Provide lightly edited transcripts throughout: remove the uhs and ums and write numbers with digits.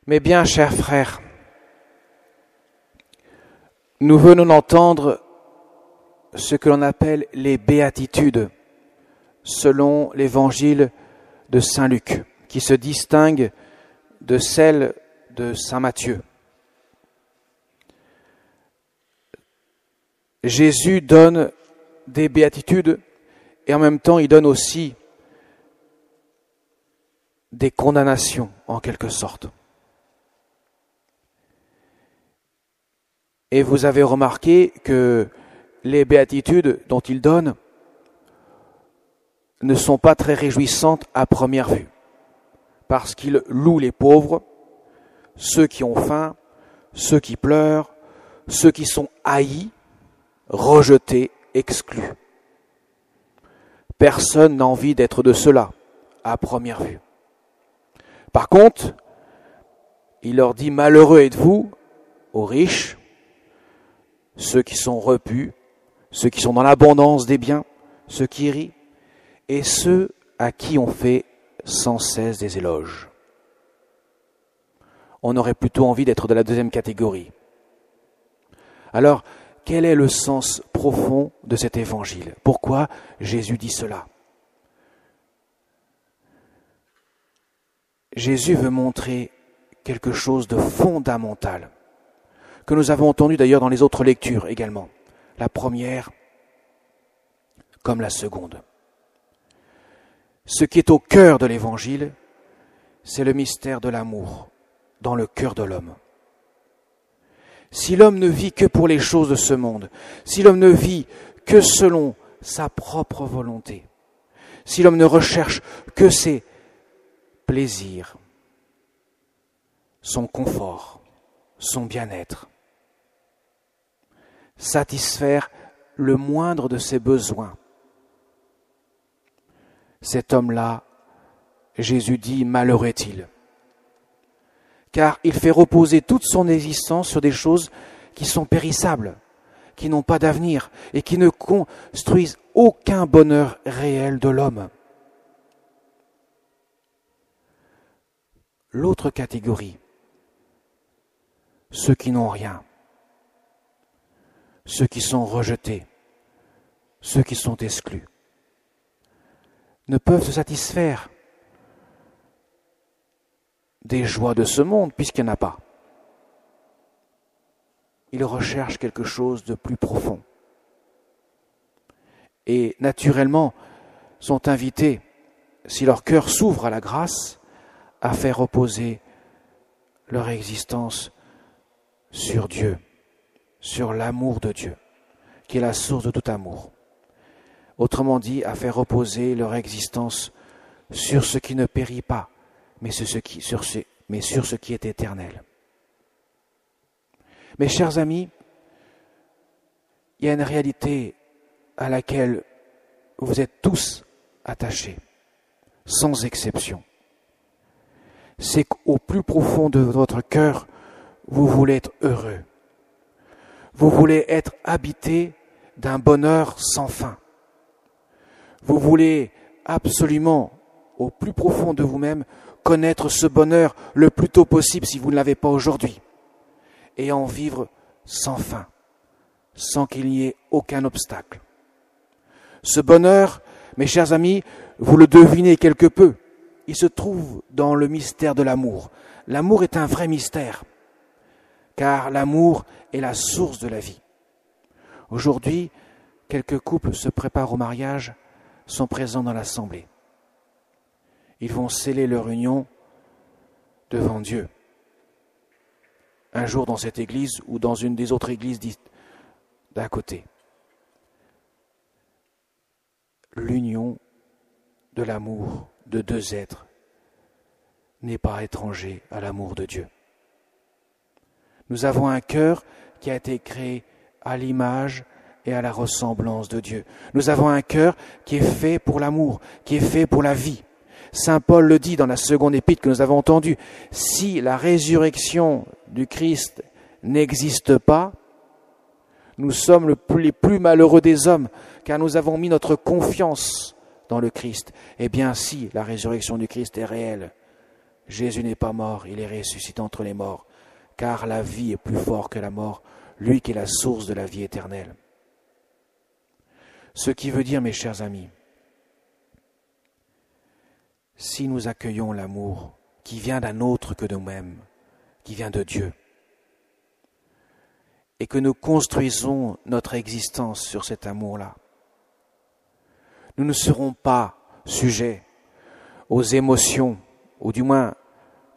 Mes bien chers frères, nous venons d'entendre ce que l'on appelle les béatitudes, selon l'évangile de Saint Luc, qui se distingue de celle de Saint Matthieu. Jésus donne des béatitudes et en même temps il donne aussi des condamnations en quelque sorte. Et vous avez remarqué que les béatitudes dont il donne ne sont pas très réjouissantes à première vue, parce qu'il loue les pauvres, ceux qui ont faim, ceux qui pleurent, ceux qui sont haïs, rejetés, exclus. Personne n'a envie d'être de cela à première vue. Par contre, il leur dit « Malheureux êtes-vous, aux riches, ceux qui sont repus, ceux qui sont dans l'abondance des biens, ceux qui rient, et ceux à qui on fait sans cesse des éloges. » On aurait plutôt envie d'être de la deuxième catégorie. Alors, quel est le sens profond de cet évangile? Pourquoi Jésus dit cela? Jésus veut montrer quelque chose de fondamental, que nous avons entendu d'ailleurs dans les autres lectures également, la première comme la seconde. Ce qui est au cœur de l'évangile, c'est le mystère de l'amour dans le cœur de l'homme. Si l'homme ne vit que pour les choses de ce monde, si l'homme ne vit que selon sa propre volonté, si l'homme ne recherche que ses plaisirs, son confort, son bien-être, satisfaire le moindre de ses besoins, cet homme-là, Jésus dit, malheureux est-il, car il fait reposer toute son existence sur des choses qui sont périssables, qui n'ont pas d'avenir et qui ne construisent aucun bonheur réel de l'homme. L'autre catégorie, ceux qui n'ont rien, ceux qui sont rejetés, ceux qui sont exclus, ne peuvent se satisfaire des joies de ce monde, puisqu'il n'y en a pas. Ils recherchent quelque chose de plus profond. Et naturellement, sont invités, si leur cœur s'ouvre à la grâce, à faire reposer leur existence sur Dieu, sur l'amour de Dieu, qui est la source de tout amour. Autrement dit, à faire reposer leur existence sur ce qui ne périt pas, mais sur ce qui est éternel. Mes chers amis, il y a une réalité à laquelle vous êtes tous attachés, sans exception. C'est qu'au plus profond de votre cœur, vous voulez être heureux. Vous voulez être habité d'un bonheur sans fin. Vous voulez absolument, au plus profond de vous-même, connaître ce bonheur le plus tôt possible si vous ne l'avez pas aujourd'hui, et en vivre sans fin, sans qu'il n'y ait aucun obstacle. Ce bonheur, mes chers amis, vous le devinez quelque peu, il se trouve dans le mystère de l'amour. L'amour est un vrai mystère, car l'amour est la source de la vie. Aujourd'hui, quelques couples se préparent au mariage, sont présents dans l'assemblée. Ils vont sceller leur union devant Dieu. Un jour dans cette église ou dans une des autres églises d'à côté. L'union de l'amour de deux êtres n'est pas étranger à l'amour de Dieu. Nous avons un cœur qui a été créé à l'image et à la ressemblance de Dieu. Nous avons un cœur qui est fait pour l'amour, qui est fait pour la vie. Saint Paul le dit dans la seconde épître que nous avons entendue. Si la résurrection du Christ n'existe pas, nous sommes les plus malheureux des hommes, car nous avons mis notre confiance dans le Christ. Eh bien, si la résurrection du Christ est réelle, Jésus n'est pas mort, il est ressuscité entre les morts, car la vie est plus forte que la mort, lui qui est la source de la vie éternelle. Ce qui veut dire, mes chers amis, si nous accueillons l'amour qui vient d'un autre que nous-mêmes, qui vient de Dieu, et que nous construisons notre existence sur cet amour-là, nous ne serons pas sujets aux émotions, ou du moins,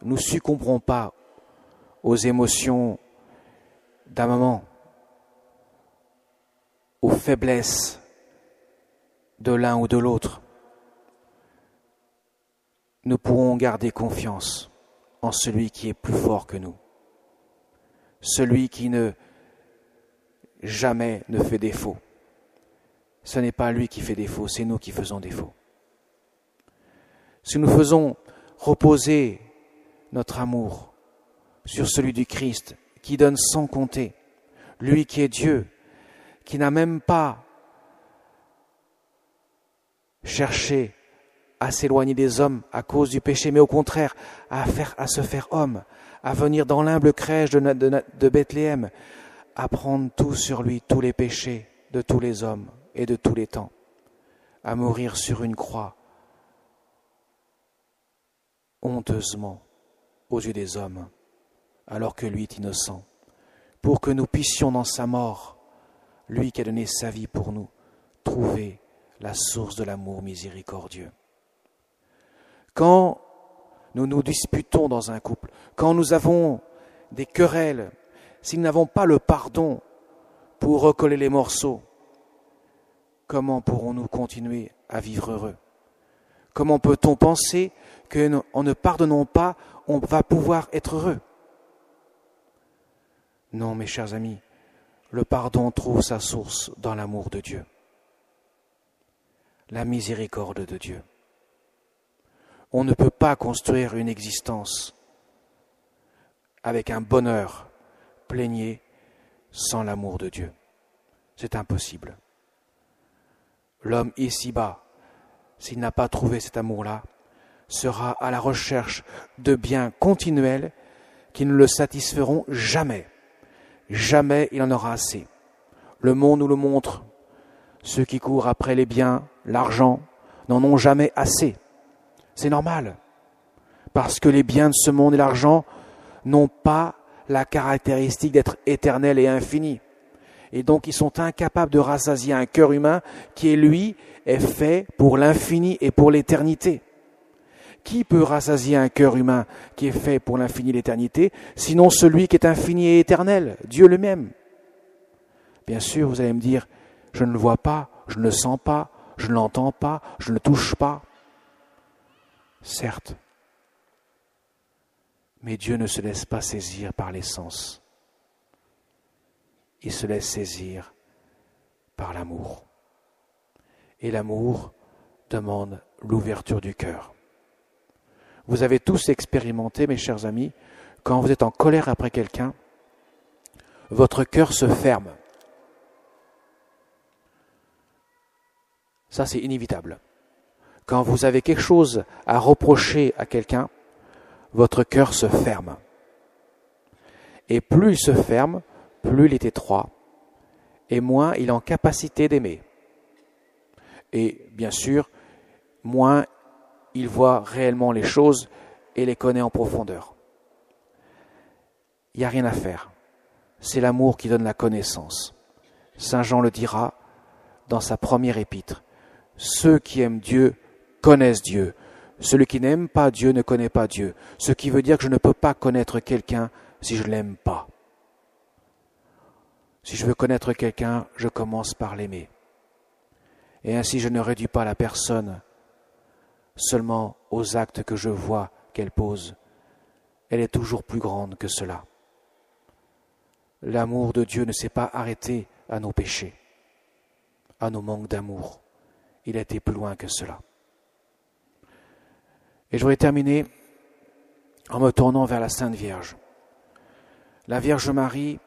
nous ne succomberons pas aux émotions d'un moment, aux faiblesses de l'un ou de l'autre. Nous pourrons garder confiance en celui qui est plus fort que nous, celui qui jamais ne fait défaut. Ce n'est pas lui qui fait défaut, c'est nous qui faisons défaut. Si nous faisons reposer notre amour sur celui du Christ, qui donne sans compter, lui qui est Dieu, qui n'a même pas cherché à s'éloigner des hommes à cause du péché, mais au contraire à se faire homme, à venir dans l'humble crèche de Bethléem, à prendre tout sur lui, tous les péchés de tous les hommes et de tous les temps, à mourir sur une croix, honteusement aux yeux des hommes, alors que lui est innocent, pour que nous puissions dans sa mort, lui qui a donné sa vie pour nous, trouver la source de l'amour miséricordieux. Quand nous nous disputons dans un couple, quand nous avons des querelles, si nous n'avons pas le pardon pour recoller les morceaux, comment pourrons-nous continuer à vivre heureux? Comment peut-on penser qu'en ne pardonnant pas, on va pouvoir être heureux? Non, mes chers amis, le pardon trouve sa source dans l'amour de Dieu, la miséricorde de Dieu. On ne peut pas construire une existence avec un bonheur plénier sans l'amour de Dieu. C'est impossible. L'homme ici-bas, s'il n'a pas trouvé cet amour-là, sera à la recherche de biens continuels qui ne le satisferont jamais. Jamais il en aura assez. Le monde nous le montre. Ceux qui courent après les biens, l'argent, n'en ont jamais assez. C'est normal, parce que les biens de ce monde et l'argent n'ont pas la caractéristique d'être éternels et infinis. Et donc ils sont incapables de rassasier un cœur humain qui, lui, est fait pour l'infini et pour l'éternité. Qui peut rassasier un cœur humain qui est fait pour l'infini et l'éternité, sinon celui qui est infini et éternel, Dieu lui-même? Bien sûr, vous allez me dire, je ne le vois pas, je ne le sens pas, je ne l'entends pas, je ne le touche pas. Certes, mais Dieu ne se laisse pas saisir par les sens. Il se laisse saisir par l'amour. Et l'amour demande l'ouverture du cœur. Vous avez tous expérimenté, mes chers amis, quand vous êtes en colère après quelqu'un, votre cœur se ferme. Ça, c'est inévitable. Quand vous avez quelque chose à reprocher à quelqu'un, votre cœur se ferme. Et plus il se ferme, plus il est étroit, et moins il est en capacité d'aimer. Et bien sûr, moins il voit réellement les choses et les connaît en profondeur. Il n'y a rien à faire. C'est l'amour qui donne la connaissance. Saint Jean le dira dans sa première épître. Ceux qui aiment Dieu connaissent Dieu. Celui qui n'aime pas Dieu ne connaît pas Dieu. Ce qui veut dire que je ne peux pas connaître quelqu'un si je ne l'aime pas. Si je veux connaître quelqu'un, je commence par l'aimer. Et ainsi je ne réduis pas la personne seulement aux actes que je vois qu'elle pose. Elle est toujours plus grande que cela. L'amour de Dieu ne s'est pas arrêté à nos péchés, à nos manques d'amour. Il a été plus loin que cela. Et je voudrais terminer en me tournant vers la Sainte Vierge. La Vierge Marie,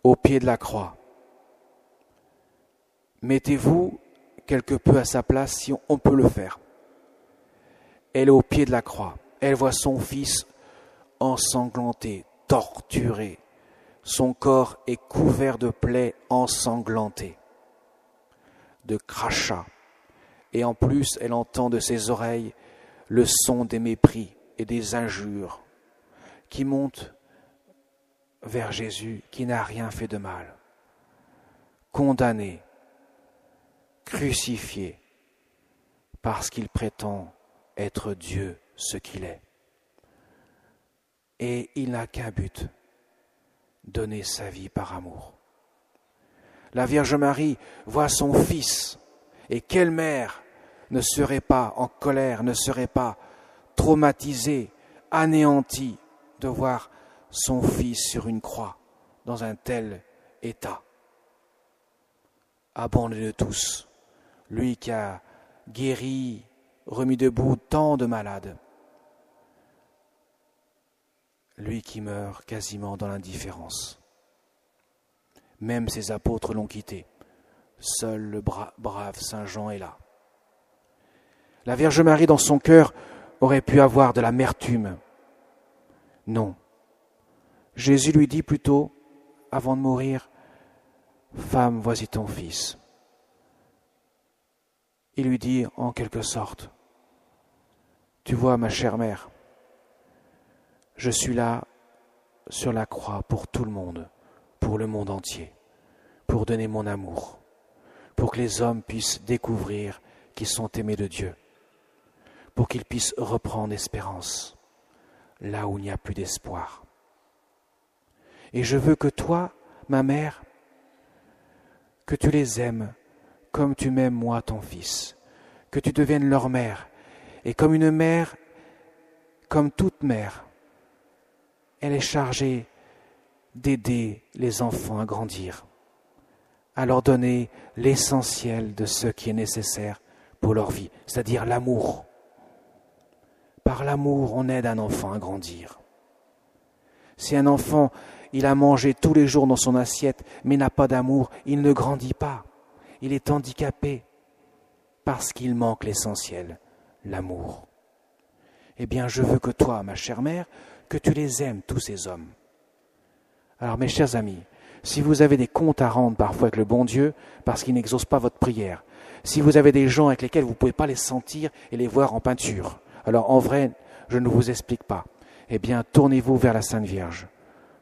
au pied de la croix. Mettez-vous quelque peu à sa place si on peut le faire. Elle est au pied de la croix. Elle voit son fils ensanglanté, torturé. Son corps est couvert de plaies ensanglantées, de crachats. Et en plus, elle entend de ses oreilles le son des mépris et des injures qui montent vers Jésus qui n'a rien fait de mal. Condamné, crucifié, parce qu'il prétend être Dieu, ce qu'il est. Et il n'a qu'un but, donner sa vie par amour. La Vierge Marie voit son Fils, et quelle mère ne serait pas en colère, ne serait pas traumatisée, anéantie de voir son Fils sur une croix, dans un tel état. Abandonné de tous, lui qui a guéri, remis debout tant de malades, lui qui meurt quasiment dans l'indifférence. Même ses apôtres l'ont quitté. Seul le brave Saint Jean est là. La Vierge Marie, dans son cœur, aurait pu avoir de l'amertume. Non. Jésus lui dit plutôt, avant de mourir, « Femme, voici ton fils. » Il lui dit en quelque sorte, « Tu vois, ma chère mère, je suis là sur la croix pour tout le monde, pour le monde entier, pour donner mon amour, pour que les hommes puissent découvrir qu'ils sont aimés de Dieu, pour qu'ils puissent reprendre espérance, là où il n'y a plus d'espoir. Et je veux que toi, ma mère, que tu les aimes comme tu m'aimes moi, ton fils, que tu deviennes leur mère. Et comme une mère, comme toute mère, elle est chargée d'aider les enfants à grandir, à leur donner l'essentiel de ce qui est nécessaire pour leur vie, c'est-à-dire l'amour. Par l'amour, on aide un enfant à grandir. Si un enfant, il a mangé tous les jours dans son assiette, mais n'a pas d'amour, il ne grandit pas. Il est handicapé parce qu'il manque l'essentiel, l'amour. Eh bien, je veux que toi, ma chère mère, que tu les aimes, tous ces hommes. Alors, mes chers amis, si vous avez des comptes à rendre parfois avec le bon Dieu, parce qu'il n'exauce pas votre prière, si vous avez des gens avec lesquels vous ne pouvez pas les sentir et les voir en peinture, alors en vrai, je ne vous explique pas, eh bien, tournez-vous vers la Sainte Vierge.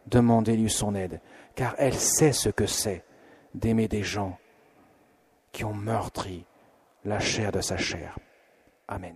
Demandez-lui son aide, car elle sait ce que c'est d'aimer des gens qui ont meurtri la chair de sa chair. Amen.